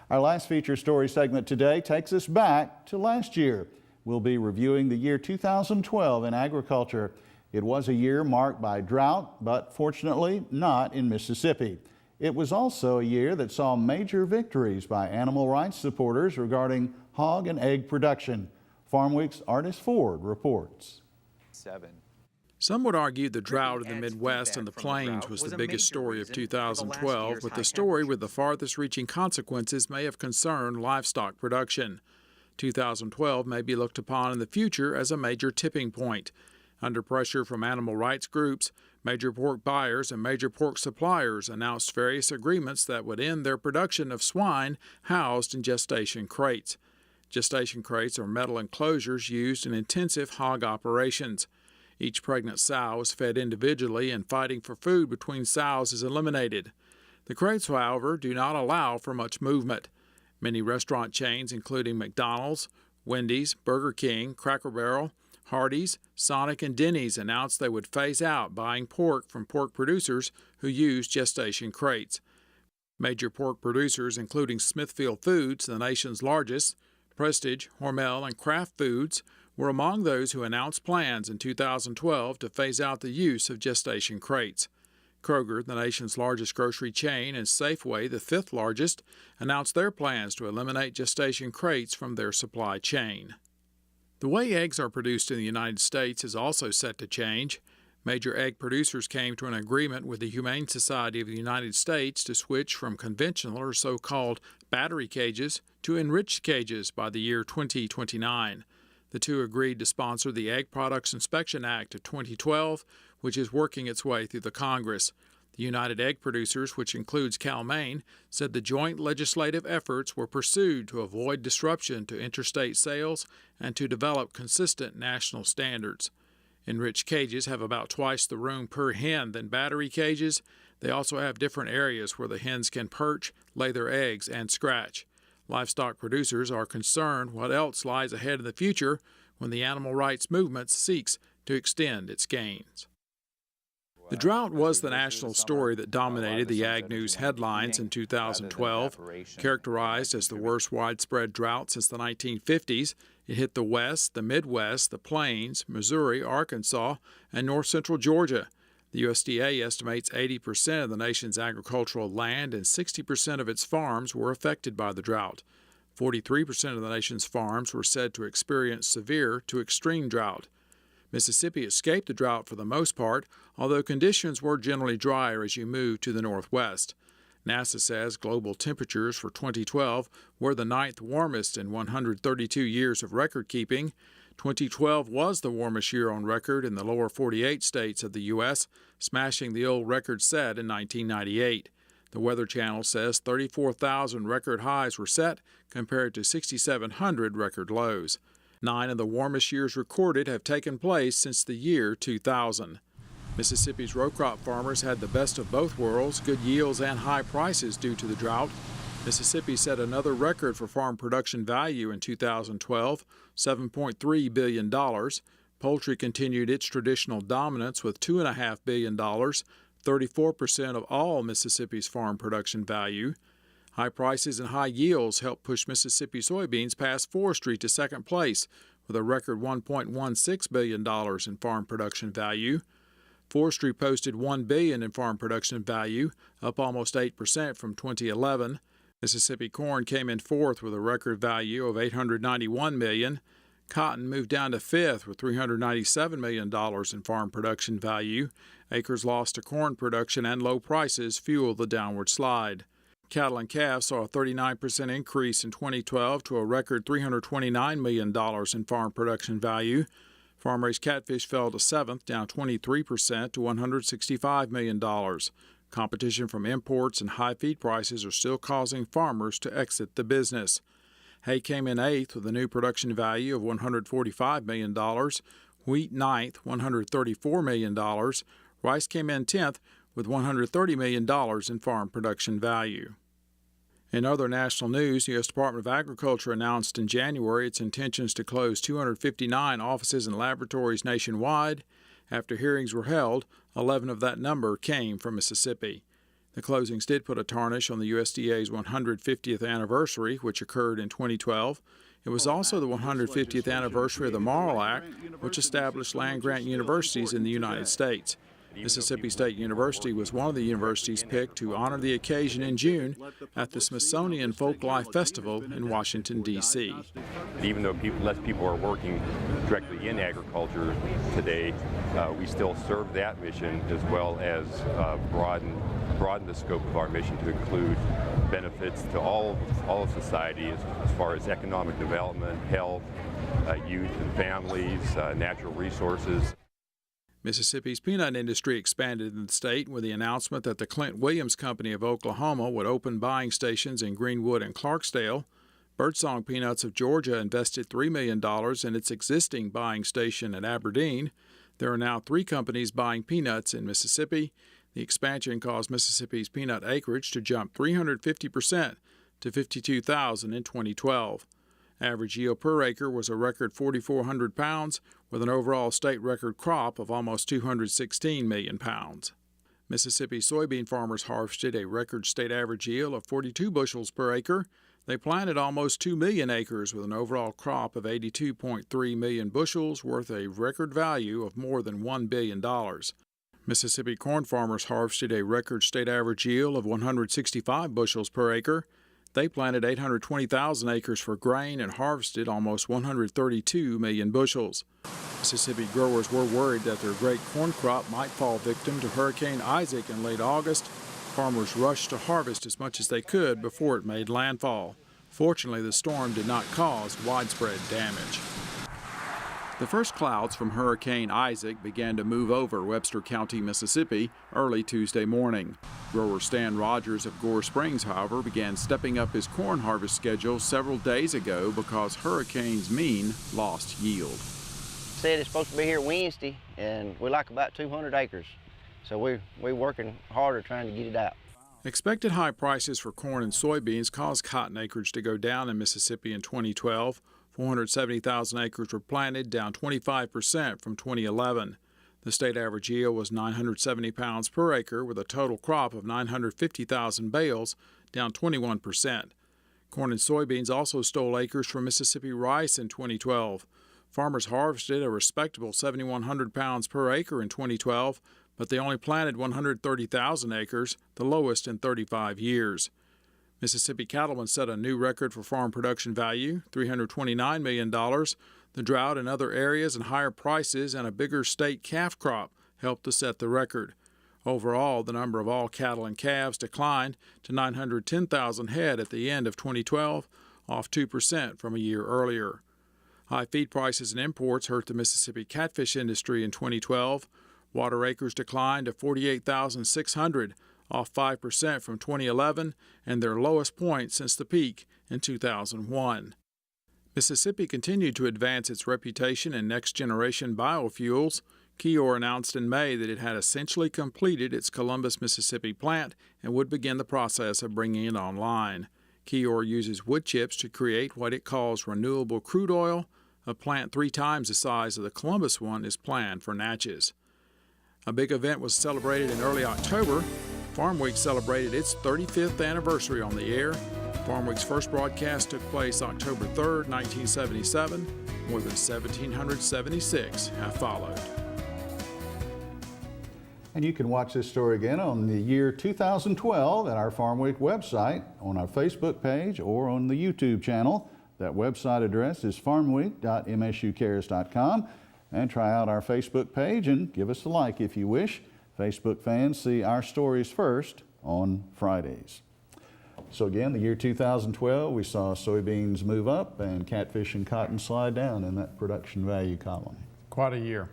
Our last feature story segment today takes us back to last year. We'll be reviewing the year 2012 in agriculture. It was a year marked by drought, but fortunately not in Mississippi. It was also a year that saw major victories by animal rights supporters regarding hog and egg production. Farmweek's Artis Ford reports. Some would argue the drought in the Midwest and the Plains was the biggest story of 2012, but the story with the farthest reaching consequences may have concerned livestock production. 2012 may be looked upon in the future as a major tipping point. Under pressure from animal rights groups, major pork buyers and major pork suppliers announced various agreements that would end their production of swine housed in gestation crates. Gestation crates are metal enclosures used in intensive hog operations. Each pregnant sow is fed individually, and fighting for food between sows is eliminated. The crates, however, do not allow for much movement. Many restaurant chains, including McDonald's, Wendy's, Burger King, Cracker Barrel, Hardee's, Sonic, and Denny's, announced they would phase out buying pork from pork producers who use gestation crates. Major pork producers, including Smithfield Foods, the nation's largest, Prestige, Horimel, and Kraft Foods, were among those who announced plans in 2012 to phase out the use of gestation crates. Kroger, the nation's largest grocery chain, and Safeway, the fifth largest, announced their plans to eliminate gestation crates from their supply chain. The way eggs are produced in the United States is also set to change. Major egg producers came to an agreement with the Humane Society of the United States to switch from conventional or so-called battery cages to enriched cages by the year 2029. The two agreed to sponsor the Egg Products Inspection Act of 2012, which is working its way through the Congress. The United Egg Producers, which includes Cal-Maine, said the joint legislative efforts were pursued to avoid disruption to interstate sales and to develop consistent national standards. Enriched cages have about twice the room per hen than battery cages. They also have different areas where the hens can perch, lay their eggs, and scratch. Livestock producers are concerned what else lies ahead in the future when the animal rights movement seeks to extend its gains. The drought was the national story that dominated the Ag News headlines in 2012. Characterized as the worst widespread drought since the 1950s, it hit the West, the Midwest, the Plains, Missouri, Arkansas, and north-central Georgia. The USDA estimates 80% of the nation's agricultural land and 60% of its farms were affected by the drought. 43% of the nation's farms were said to experience severe to extreme drought. Mississippi escaped the drought for the most part, although conditions were generally drier as you moved to the northwest. NASA says global temperatures for 2012 were the ninth warmest in 132 years of record-keeping. 2012 was the warmest year on record in the lower 48 states of the U.S., smashing the old record set in 1998. The Weather Channel says 34,000 record highs were set compared to 6,700 record lows. 9 of the warmest years recorded have taken place since the year 2000. Mississippi's row crop farmers had the best of both worlds, good yields and high prices due to the drought. Mississippi set another record for farm production value in 2012, $7.3 billion. Poultry continued its traditional dominance with $2.5 billion, 34% of all Mississippi's farm production value. High prices and high yields helped push Mississippi soybeans past forestry to second place with a record $1.16 billion in farm production value. Forestry posted $1 billion in farm production value, up almost 8% from 2011. Mississippi corn came in fourth with a record value of $891 million. Cotton moved down to fifth with $397 million in farm production value. Acres lost to corn production and low prices fueled the downward slide. Cattle and calves saw a 39% increase in 2012 to a record $329 million in farm production value. Farm-raised catfish fell to seventh, down 23% to $165 million. Competition from imports and high feed prices are still causing farmers to exit the business. Hay came in eighth with a new production value of $145 million. Wheat ninth, $134 million. Rice came in 10th with $130 million in farm production value. In other national news, the U.S. Department of Agriculture announced in January its intentions to close 259 offices and laboratories nationwide. After hearings were held, 11 of that number came from Mississippi. The closings did put a tarnish on the USDA's 150th anniversary, which occurred in 2012. It was also the 150th anniversary of the Morrill Act, which established land-grant universities in the United States. Mississippi State University was one of the universities picked to honor the occasion in June at the Smithsonian Folklife Festival in Washington, D.C. Even though less people are working directly in agriculture today, we still serve that mission as well as broaden the scope of our mission to include benefits to all of society as far as economic development, health, youth and families, natural resources. Mississippi's peanut industry expanded in the state with the announcement that the Clint Williams Company of Oklahoma would open buying stations in Greenwood and Clarksdale. Birdsong Peanuts of Georgia invested $3 million in its existing buying station at Aberdeen. There are now 3 companies buying peanuts in Mississippi. The expansion caused Mississippi's peanut acreage to jump 350% to 52,000 in 2012. Average yield per acre was a record 4,400 pounds, with an overall state record crop of almost 216 million pounds. Mississippi soybean farmers harvested a record state average yield of 42 bushels per acre. They planted almost 2 million acres with an overall crop of 82.3 million bushels, worth a record value of more than $1 billion. Mississippi corn farmers harvested a record state average yield of 165 bushels per acre. They planted 820,000 acres for grain and harvested almost 132 million bushels. Mississippi growers were worried that their great corn crop might fall victim to Hurricane Isaac in late August. Farmers rushed to harvest as much as they could before it made landfall. Fortunately, the storm did not cause widespread damage. The first clouds from Hurricane Isaac began to move over Webster County, Mississippi, early Tuesday morning. Grower Stan Rogers of Gore Springs, however, began stepping up his corn harvest schedule several days ago because Hurricane's mean lost yield. Said it's supposed to be here Wednesday, and we like about 200 acres. So we're working harder trying to get it out. Expected high prices for corn and soybeans caused cotton acreage to go down in Mississippi in 2012. 470,000 acres were planted, down 25% from 2011. The state average yield was 970 pounds per acre, with a total crop of 950,000 bales, down 21%. Corn and soybeans also stole acres from Mississippi rice in 2012. Farmers harvested a respectable 7,100 pounds per acre in 2012, but they only planted 130,000 acres, the lowest in 35 years. Mississippi cattlemen set a new record for farm production value, $329 million. The drought in other areas and higher prices and a bigger state calf crop helped to set the record. Overall, the number of all cattle and calves declined to 910,000 head at the end of 2012, off 2% from a year earlier. High feed prices and imports hurt the Mississippi catfish industry in 2012. Water acres declined to 48,600, off 5% from 2011 and their lowest point since the peak in 2001. Mississippi continued to advance its reputation in next-generation biofuels. Kior announced in May that it had essentially completed its Columbus, Mississippi plant and would begin the process of bringing it online. Kior uses wood chips to create what it calls renewable crude oil. A plant 3 times the size of the Columbus one is planned for Natchez. A big event was celebrated in early October. Farmweek celebrated its 35th anniversary on the air. Farmweek's first broadcast took place October 3, 1977. More than 1,776 have followed. And you can watch this story again on the year 2012 at our Farmweek website, on our Facebook page, or on the YouTube channel. That website address is farmweek.msucares.com. And try out our Facebook page and give us a like if you wish. Facebook fans see our stories first on Fridays. So again, the year 2012, we saw soybeans move up and catfish and cotton slide down in that production value column. Quite a year.